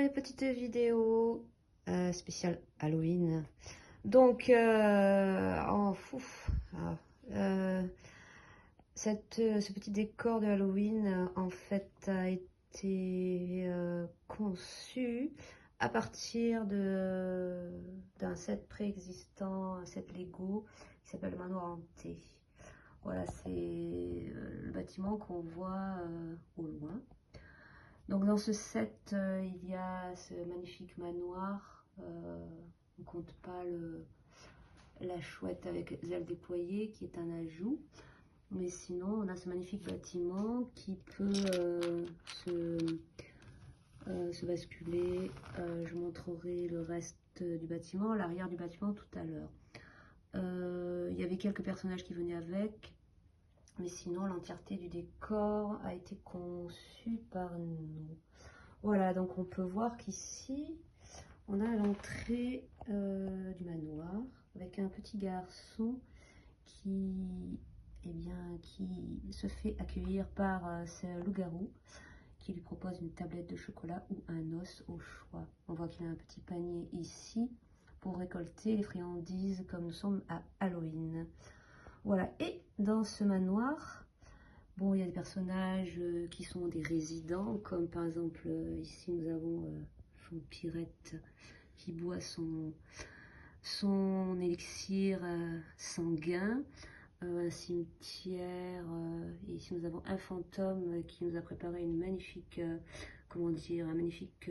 une petite vidéo spéciale Halloween. Donc, ce petit décor de Halloween, en fait, a été conçu à partir d'un set préexistant, un set Lego qui s'appelle Manoir Hanté. Voilà, c'est le bâtiment qu'on voit au loin. Donc dans ce set, il y a ce magnifique manoir. On compte pas la chouette avec les ailes déployées qui est un ajout. Mais sinon, on a ce magnifique bâtiment qui peut se basculer. Je montrerai le reste du bâtiment, l'arrière du bâtiment tout à l'heure. Il y avait quelques personnages qui venaient avec. Mais sinon, l'entièreté du décor a été conçue par nous. Voilà, donc on peut voir qu'ici, on a l'entrée du manoir avec un petit garçon qui se fait accueillir par ce loup-garou qui lui propose une tablette de chocolat ou un os au choix. On voit qu'il a un petit panier ici pour récolter les friandises comme nous sommes à Halloween. Voilà, et dans ce manoir, bon, il y a des personnages qui sont des résidents, comme par exemple, ici nous avons Vampirette qui boit son élixir sanguin, un cimetière, et ici nous avons un fantôme qui nous a préparé une magnifique, un magnifique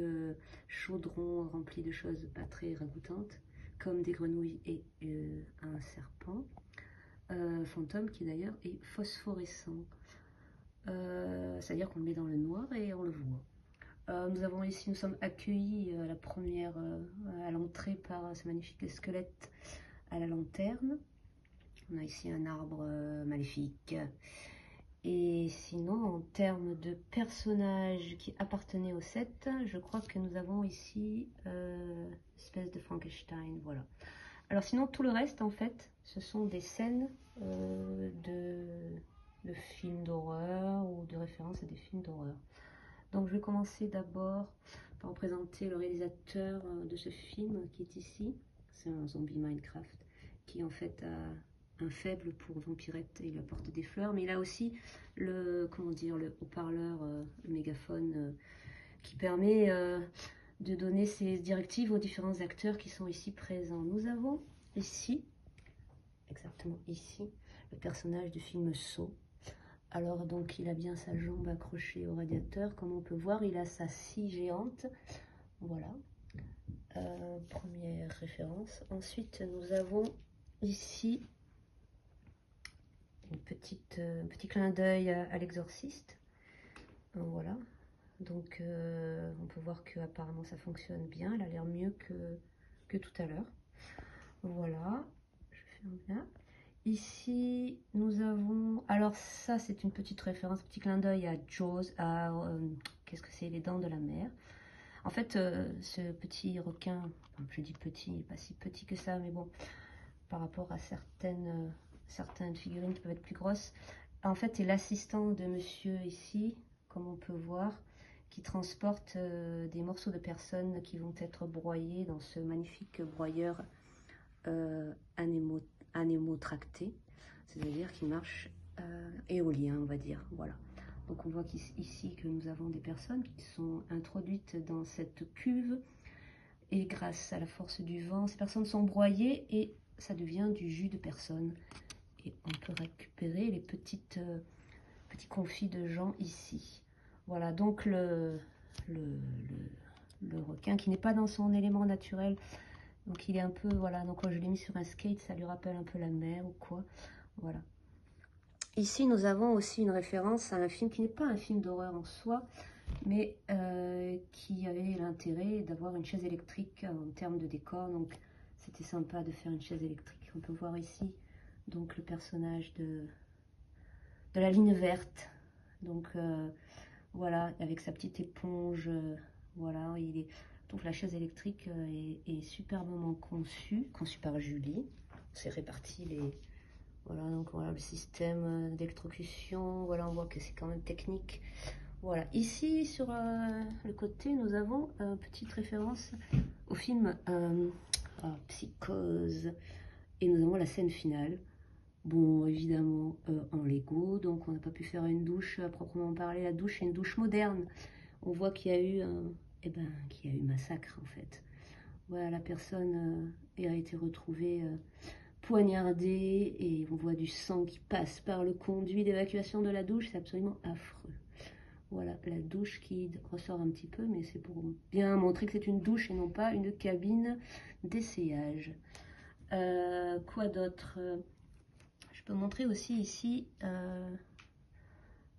chaudron rempli de choses pas très ragoûtantes, comme des grenouilles et un serpent. Fantôme qui d'ailleurs est phosphorescent, c'est-à-dire qu'on le met dans le noir et on le voit. Nous sommes accueillis à l'entrée par ce magnifique squelette à la lanterne. On a ici un arbre maléfique. Et sinon, en termes de personnages qui appartenaient au set, je crois que nous avons ici espèce de Frankenstein, voilà. Alors sinon, tout le reste, en fait, ce sont des scènes de films d'horreur ou de références à des films d'horreur. Donc je vais commencer d'abord par vous présenter le réalisateur de ce film qui est ici. C'est un zombie Minecraft qui en fait a un faible pour Vampirette et il lui apporte des fleurs. Mais il a aussi le haut-parleur, le mégaphone qui permet de donner ses directives aux différents acteurs qui sont ici présents. Nous avons ici, exactement ici, le personnage du film Saw. Alors donc il a bien sa jambe accrochée au radiateur, comme on peut voir, il a sa scie géante, voilà, première référence. Ensuite nous avons ici un petit clin d'œil à l'exorciste, voilà. Donc on peut voir que apparemment ça fonctionne bien, elle a l'air mieux que tout à l'heure. Voilà, je ferme là. Ici, nous avons... Alors ça, c'est une petite référence, petit clin d'œil à Jaws, qu'est-ce que c'est, les dents de la mer. En fait, ce petit requin, je dis petit, il n'est pas si petit que ça, mais bon, par rapport à certaines figurines qui peuvent être plus grosses, en fait, c'est l'assistant de monsieur ici, comme on peut voir, qui transporte des morceaux de personnes qui vont être broyés dans ce magnifique broyeur anémotracté, c'est-à-dire qui marche éolien, on va dire. Voilà. Donc on voit ici que nous avons des personnes qui sont introduites dans cette cuve et grâce à la force du vent, ces personnes sont broyées et ça devient du jus de personne. Et on peut récupérer les petits confits de gens ici. Voilà, donc le requin qui n'est pas dans son élément naturel. Donc il est un peu, voilà, donc quand je l'ai mis sur un skate, ça lui rappelle un peu la mer ou quoi, voilà. Ici, nous avons aussi une référence à un film qui n'est pas un film d'horreur en soi, mais qui avait l'intérêt d'avoir une chaise électrique en termes de décor, donc c'était sympa de faire une chaise électrique. On peut voir ici, donc le personnage de la ligne verte, donc voilà, avec sa petite éponge, voilà, donc la chaise électrique est superbement conçue par Julie. C'est réparti voilà, donc voilà le système d'électrocution. Voilà, on voit que c'est quand même technique. Voilà, ici sur le côté, nous avons une petite référence au film Psychose. Et nous avons la scène finale. Bon, évidemment, en Lego, donc on n'a pas pu faire une douche à proprement parler. La douche est une douche moderne. On voit qu'il y a eu qu'il y a eu massacre en fait. Voilà, la personne a été retrouvée poignardée et on voit du sang qui passe par le conduit d'évacuation de la douche. C'est absolument affreux. Voilà, la douche qui ressort un petit peu, mais c'est pour bien montrer que c'est une douche et non pas une cabine d'essayage. Quoi d'autre? Je peux montrer aussi ici,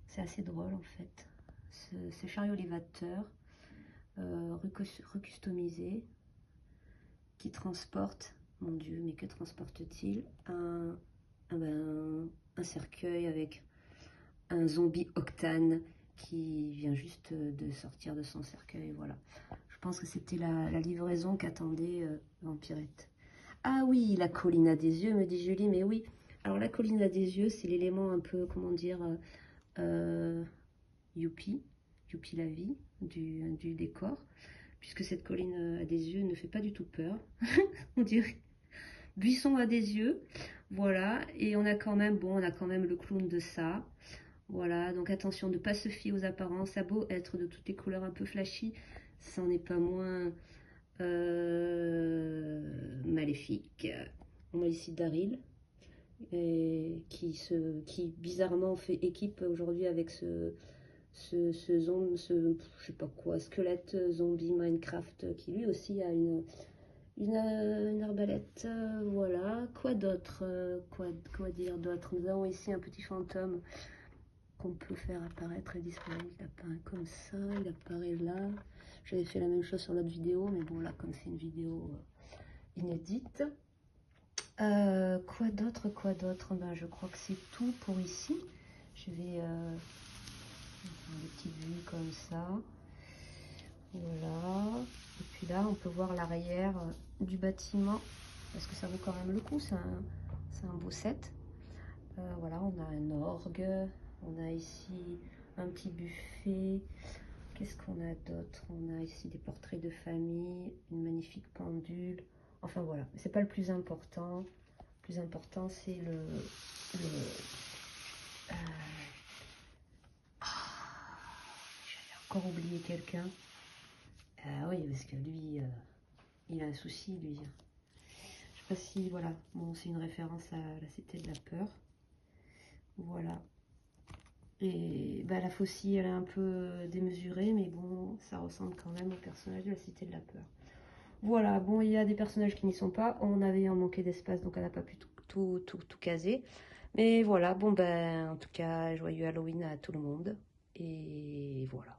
c'est assez drôle en fait, ce chariot élévateur recustomisé qui transporte, mon Dieu, mais que transporte-t-il? Un cercueil avec un zombie Octane qui vient juste de sortir de son cercueil, voilà. Je pense que c'était la livraison qu'attendait Vampirette. Ah oui, la colline à des yeux, me dit Julie, mais oui. Alors la colline à des yeux, c'est l'élément un peu, comment dire, youpi la vie du décor, puisque cette colline à des yeux ne fait pas du tout peur. On dirait buisson à des yeux, voilà. Et on a quand même, bon, on a quand même le clown de ça. Voilà, donc attention de ne pas se fier aux apparences. Ça a beau être de toutes les couleurs un peu flashy, ça n'en est pas moins maléfique. On a ici Daryl, qui bizarrement fait équipe aujourd'hui avec ce zombie, je sais pas quoi, squelette zombie Minecraft, qui lui aussi a une arbalète. Voilà, quoi d'autre, quoi dire d'autre? Nous avons ici un petit fantôme qu'on peut faire apparaître et disparaître. Il apparaît comme ça, il apparaît là. J'avais fait la même chose sur l'autre vidéo, mais bon là, comme c'est une vidéo inédite. Quoi d'autre, ben, je crois que c'est tout pour ici. Je vais des petites vues comme ça. Voilà. Et puis là, on peut voir l'arrière du bâtiment, parce que ça vaut quand même le coup, c'est un beau set. Voilà, on a un orgue, on a ici un petit buffet. Qu'est-ce qu'on a d'autre? On a ici des portraits de famille, une magnifique pendule. Enfin voilà, c'est pas le plus important. Le plus important, c'est j'avais encore oublié quelqu'un. Ah oui, parce que lui, il a un souci, lui. Je sais pas si, voilà, bon, c'est une référence à la Cité de la Peur. Voilà. Et bah, la faucille, elle est un peu démesurée, mais bon, ça ressemble quand même au personnage de la Cité de la Peur. Voilà, bon, il y a des personnages qui n'y sont pas. On avait manqué d'espace, donc elle n'a pas pu tout caser. Mais voilà, bon, ben, en tout cas, joyeux Halloween à tout le monde. Et voilà.